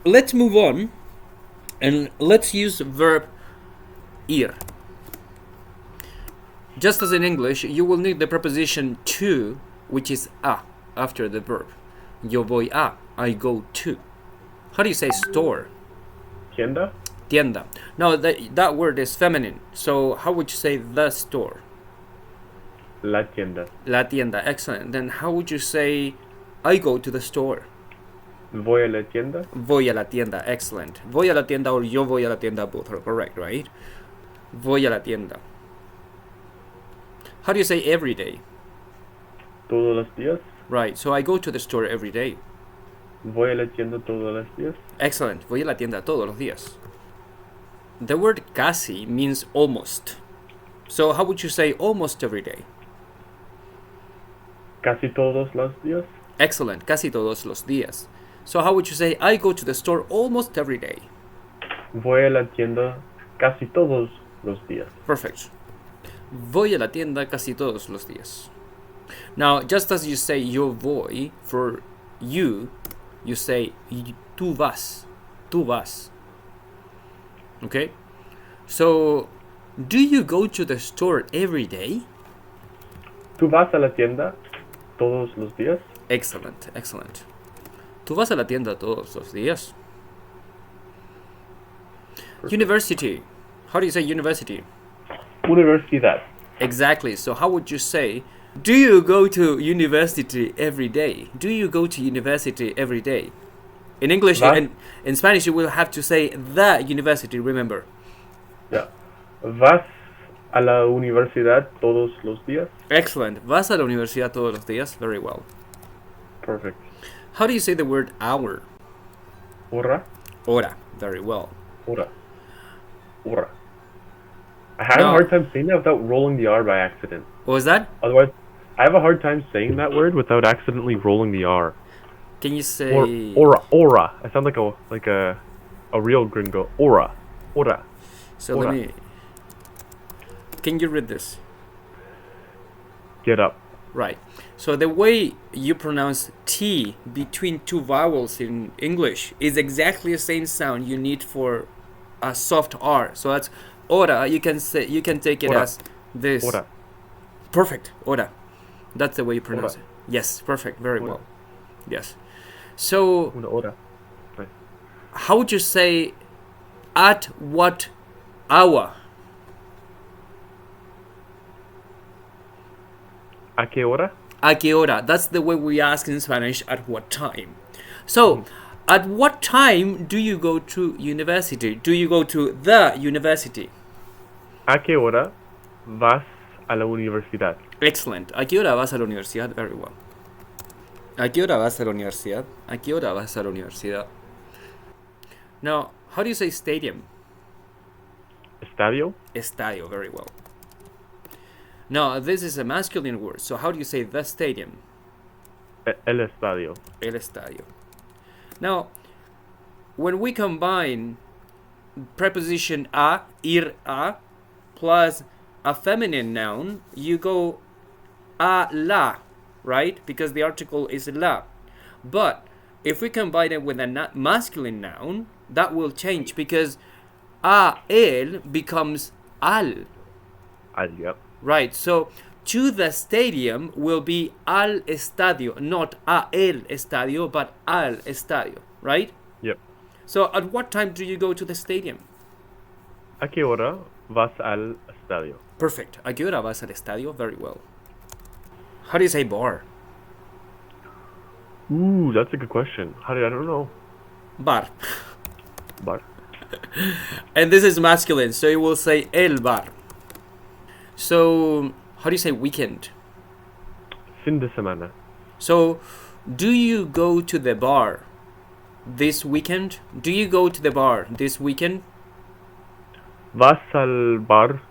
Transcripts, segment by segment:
let's move on and let's use verb ir. Just as in English, you will need the preposition to, which is a, after the verb. Yo voy a, I go to. How do you say store? Tienda. Tienda. Now, that word is feminine. So, how would you say the store? La tienda. La tienda. Excellent. Then, how would you say I go to the store? Voy a la tienda. Voy a la tienda. Excellent. Voy a la tienda or yo voy a la tienda, both are correct, right? Voy a la tienda. How do you say every day? Todos los días. Right. So, I go to the store every day. Voy a la tienda todos los días. Excellent. Voy a la tienda todos los días. The word casi means almost. So how would you say almost every day? Casi todos los días. Excellent. Casi todos los días. So how would you say I go to the store almost every day? Voy a la tienda casi todos los días. Perfect. Voy a la tienda casi todos los días. Now, just as you say yo voy for you say tú vas. Tú vas. Okay? So, do you go to the store every day? ¿Tú vas a la tienda todos los días? Excellent, excellent. ¿Tú vas a la tienda todos los días? Perfect. University. How do you say university? Universidad. Exactly. So how would you say, do you go to university every day? Do you go to university every day? In English and in Spanish, you will have to say the university, remember. Yeah. ¿Vas a la universidad todos los días? Excellent. ¿Vas a la universidad todos los días? Very well. Perfect. How do you say the word hour? Hora. Hora. Very well. Hora. Hora. I had a hard time saying that without rolling the R by accident. What was that? Otherwise, I have a hard time saying that word without accidentally rolling the R. Can you say aura? I sound like a real gringo. Aura. So aura. let me. Can you read this? Get up. Right. So the way you pronounce T between two vowels in English is exactly the same sound you need for a soft R. So that's hora. You can take it as this. Hora. Perfect. Hora. That's the way you pronounce it. Yes. Perfect. Very well. Yes. So, how would you say at what hour? ¿A qué hora? ¿A qué hora? That's the way we ask in Spanish, at what time. So, at what time do you go to university? Do you go to the university? ¿A qué hora vas a la universidad? Excellent. ¿A qué hora vas a la universidad? Very well. ¿A qué hora vas a la universidad? ¿A qué hora vas a la universidad? Now, how do you say stadium? Estadio? Estadio, very well. Now, this is a masculine word, so how do you say the stadium? El estadio. El estadio. Now, when we combine preposition a, ir a, plus a feminine noun, you go a la, right? Because the article is la. But if we combine it with a masculine noun, that will change because a el becomes al. Al, yep. Right, so to the stadium will be al estadio, not a el estadio, but al estadio, right? Yep. So at what time do you go to the stadium? ¿A qué hora vas al estadio? Perfect. ¿A qué hora vas al estadio? Very well. How do you say bar? Ooh, that's a good question. I don't know. Bar. Bar. And this is masculine, so you will say el bar. So, how do you say weekend? Fin de semana. So, do you go to the bar this weekend? Do you go to the bar this weekend? ¿Vas al bar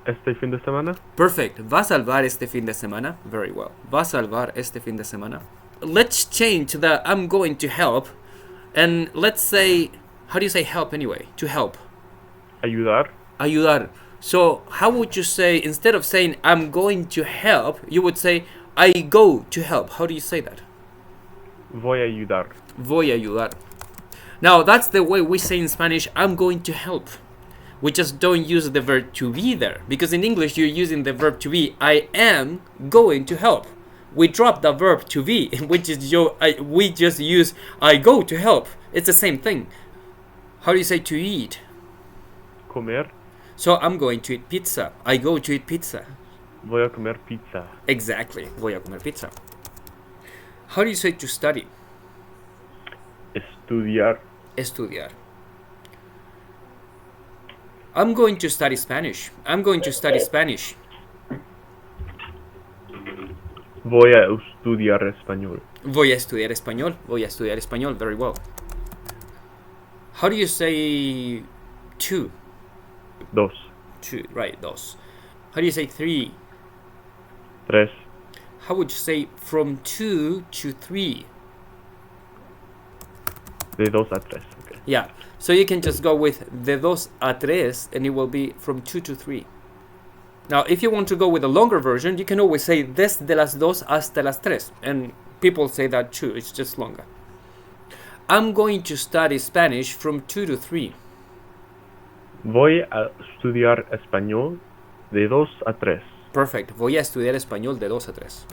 este fin de semana? Perfect. ¿Vas al bar este fin de semana? Very well. ¿Vas al bar este fin de semana? Let's change the I'm going to help. And let's say, how do you say help anyway? To help. Ayudar. Ayudar. So how would you say, instead of saying I'm going to help, you would say I go to help. How do you say that? Voy a ayudar. Voy a ayudar. Now, that's the way we say in Spanish, I'm going to help. We just don't use the verb to be there. Because in English, you're using the verb to be. I am going to help. We drop the verb to be, which is we just use I go to help. It's the same thing. How do you say to eat? Comer. So I'm going to eat pizza. I go to eat pizza. Voy a comer pizza. Exactly. Voy a comer pizza. How do you say to study? Estudiar. Estudiar. I'm going to study Spanish. I'm going to study Spanish. Voy a estudiar español. Voy a estudiar español. Voy a estudiar español. Very well. How do you say two? Dos. Two, right, dos. How do you say three? Tres. How would you say from 2 to 3? De dos a tres. Okay. Yeah, so you can just go with de dos a tres and it will be from 2 to 3. Now, if you want to go with a longer version, you can always say desde las dos hasta las tres. And people say that too, it's just longer. I'm going to study Spanish from 2 to 3. Voy a estudiar español de dos a tres. Perfect. Voy a estudiar español de 2 a 3.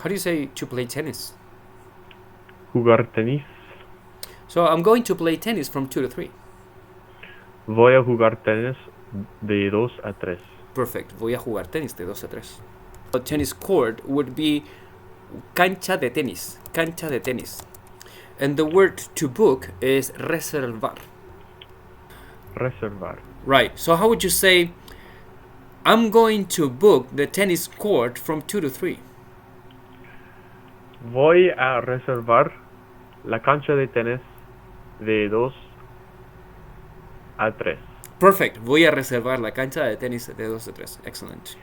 How do you say to play tennis? Jugar tenis. So I'm going to play tennis from 2 to 3. Voy a jugar tenis de dos a tres. Perfect. Voy a jugar tenis de 2 a 3. A tennis court would be cancha de tenis. Cancha de tenis. And the word to book is reservar. Reservar. Right. So how would you say, I'm going to book the tennis court from 2 to 3? Voy a reservar la cancha de tenis de dos a tres. Perfect. Voy a reservar la cancha de tenis de 2 a 3. Excellent.